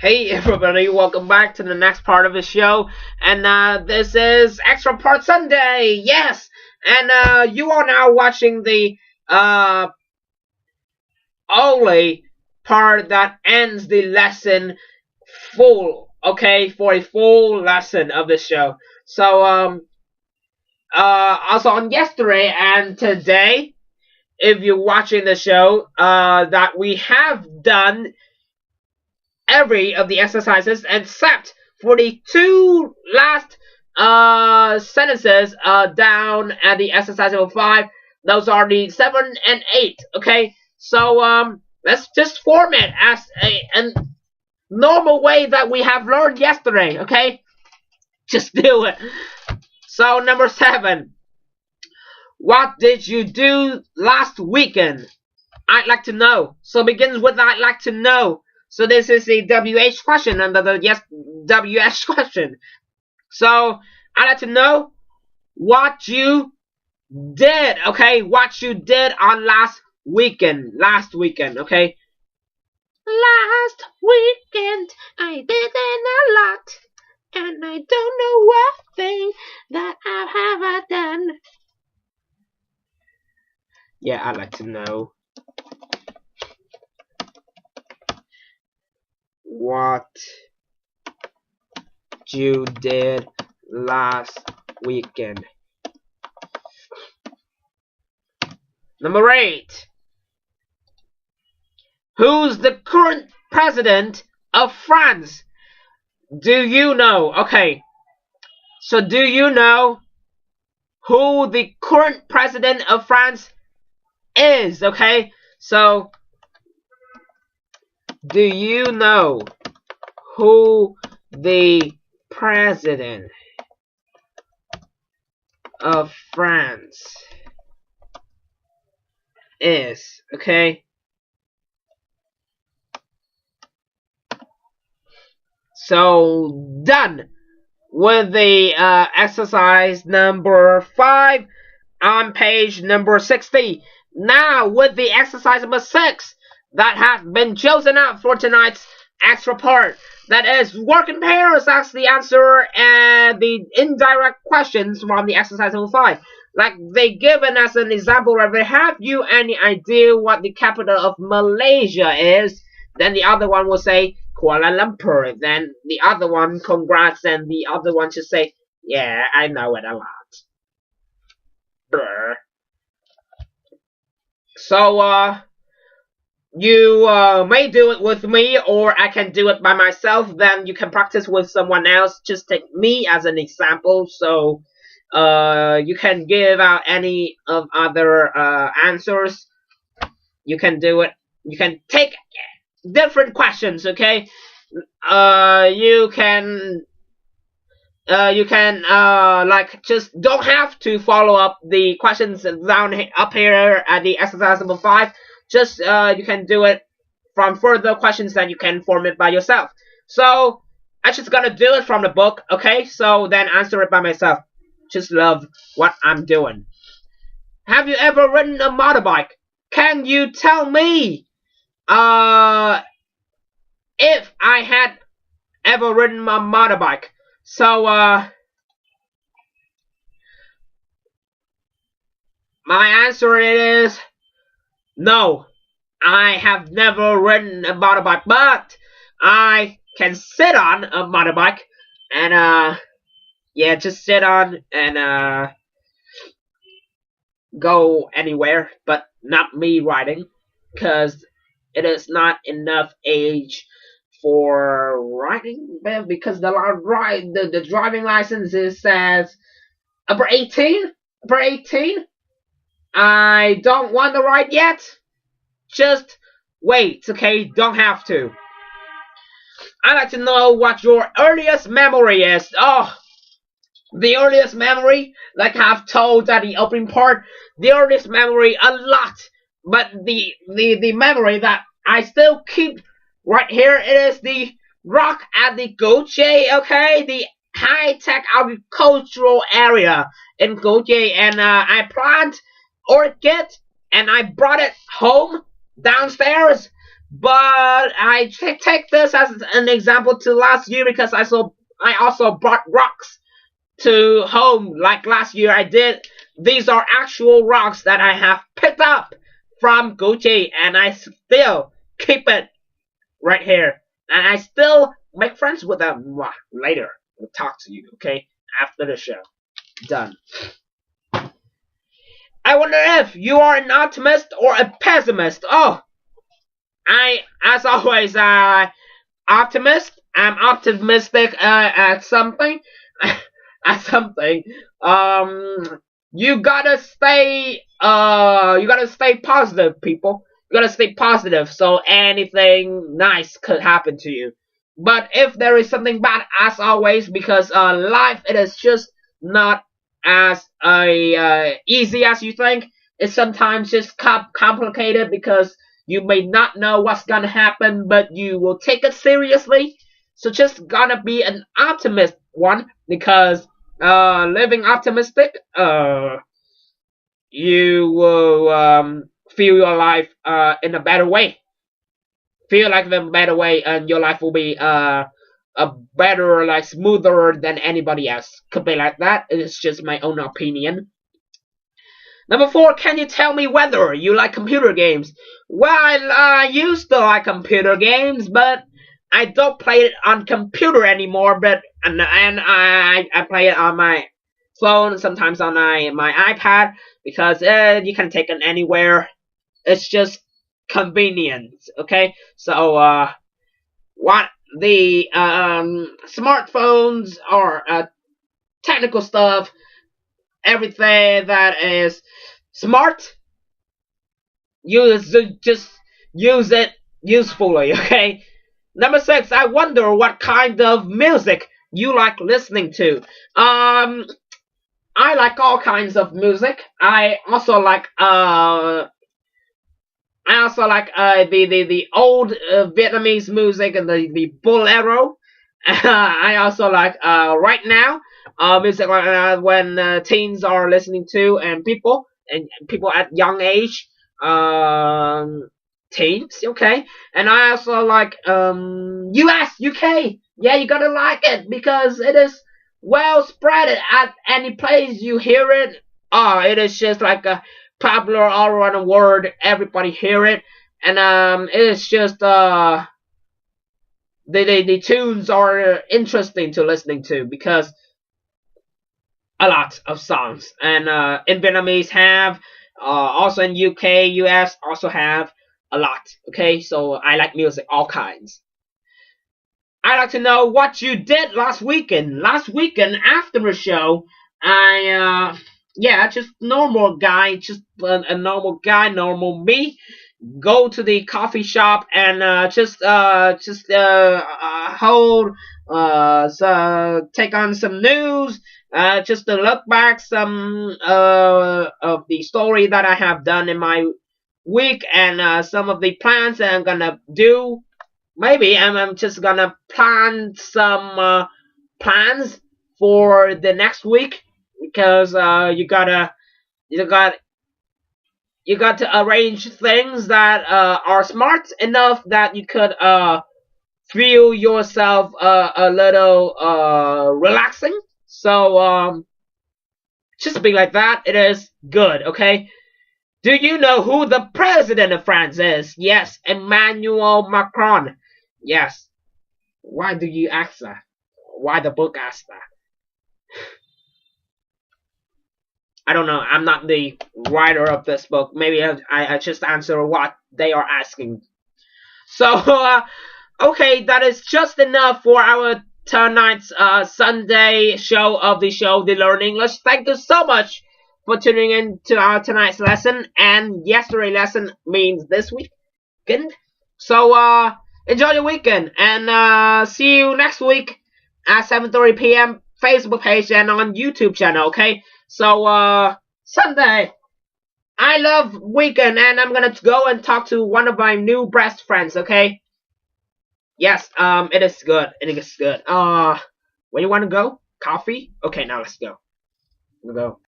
Hey everybody, welcome back to the next part of the show, and this is Extra Part Sunday, yes! And you are now watching the only part that ends the lesson full, okay, for a full lesson of the show. So, also on yesterday and today, if you're watching the show, that we have done every of the exercises except for the two last sentences down at the exercise number 5. Those are the 7 and 8. Okay, so let's just form it as a normal way that we have learned yesterday. Okay, just do it. So number 7. What did you do last weekend? I'd like to know. So it begins with I'd like to know. So this is a WH question under the yes WH question. So I'd like to know what you did, okay? What you did on last weekend. Okay? Last weekend I did a lot, and I don't know what thing that I have done. Yeah, I'd like to know what you did last weekend. Number 8. Who's the current president of France? Do you know? Okay. So do you know who the current president of France is? Okay. So do you know who the president of France is? Okay. So done with the exercise number 5 on page number 60. Now with the exercise number 6 that has been chosen out for tonight's extra part. That is, work in pairs as the answer and the indirect questions from the exercise number 5. Like they given as an example, if they have you any idea what the capital of Malaysia is, then the other one will say Kuala Lumpur. Then the other one, congrats, and the other one should say, yeah, I know it a lot. Brr. So, you may do it with me, or I can do it by myself. Then you can practice with someone else. Just take me as an example. So you can give out any of other answers. You can do it. You can take different questions. Okay. You can like just don't have to follow up the questions down up here at the exercise number 5. Just you can do it from further questions, then you can form it by yourself. So I'm just gonna do it from the book, okay? So then answer it by myself. Just love what I'm doing. Have you ever ridden a motorbike? Can you tell me if I had ever ridden a motorbike? So my answer is no, I have never ridden a motorbike, but I can sit on a motorbike and yeah, just sit on and go anywhere, but not me riding, because it is not enough age for riding, because the driving license says upper 18. I don't want to ride yet. Just wait, okay? Don't have to. I'd like to know what your earliest memory is. Oh, the earliest memory, like I've told at the opening part, the earliest memory a lot. But the memory that I still keep right here, it is the rock at the Goche, okay? The high-tech agricultural area in Goche, and I plant orchid and I brought it home downstairs But I take this as an example to last year because I also brought rocks to home like last year I did. These are actual rocks that I have picked up from Gucci, and I still keep it right here, and I still make friends with them. Later, we'll talk to you, okay? After the show. Done. I wonder if you are an optimist or a pessimist. Oh, as always, optimist. I'm optimistic at something. At something. You gotta stay positive, people. You gotta stay positive, so anything nice could happen to you. But if there is something bad, as always, because life, it is just not as easy as you think. It's sometimes just complicated because you may not know what's gonna happen, but you will take it seriously. So just gonna be an optimist one, because living optimistic, you will feel your life in a better way. Feel like in a better way, and your life will be a better, like smoother than anybody else. Could be like that. It's just my own opinion. Number 4, can you tell me whether you like computer games? Well, I used to like computer games, but I don't play it on computer anymore. But and I play it on my phone, sometimes on my iPad, because you can take it anywhere. It's just convenience, okay? So what the smartphones or technical stuff, everything that is smart, just use it usefully, okay? Number 6, I wonder what kind of music you like listening to. I like all kinds of music. I also like the old Vietnamese music and the bolero. I also like right now music like when teens are listening to, and people at young age, teens, okay. And I also like US, UK. Yeah, you gotta like it because it is well spread at any place you hear it. Oh, it is just like a popular all around the world. Everybody hear it, and it is just the tunes are interesting to listening to because a lot of songs, and in Vietnamese have also in UK, US also have a lot. Okay, so I like music, all kinds. I'd like to know what you did last weekend. Last weekend after the show, I yeah, just normal guy, just a normal guy, normal me. Go to the coffee shop and just hold, take on some news, just to look back some of the story that I have done in my week, and some of the plans that I'm gonna do. Maybe I'm just gonna plan some plans for the next week, because you got to arrange things that are smart enough that you could feel yourself a little relaxing. So just be like that. It is good, okay? Do you know who the president of France is? Yes, Emmanuel Macron. Yes. Why do you ask that? Why the book asks that? I don't know. I'm not the writer of this book. Maybe I just answer what they are asking. So, okay, that is just enough for our tonight's Sunday show of the show, The Learn English. Thank you so much for tuning in to our tonight's lesson. And yesterday's lesson means this weekend. So, enjoy your weekend. And see you next week at 7:30 p.m. Facebook page and on YouTube channel, okay? So, Sunday, I love weekend, and I'm gonna go and talk to one of my new best friends, okay? Yes, it is good. It is good. Where you wanna go? Coffee? Okay, now let's go. We'll go.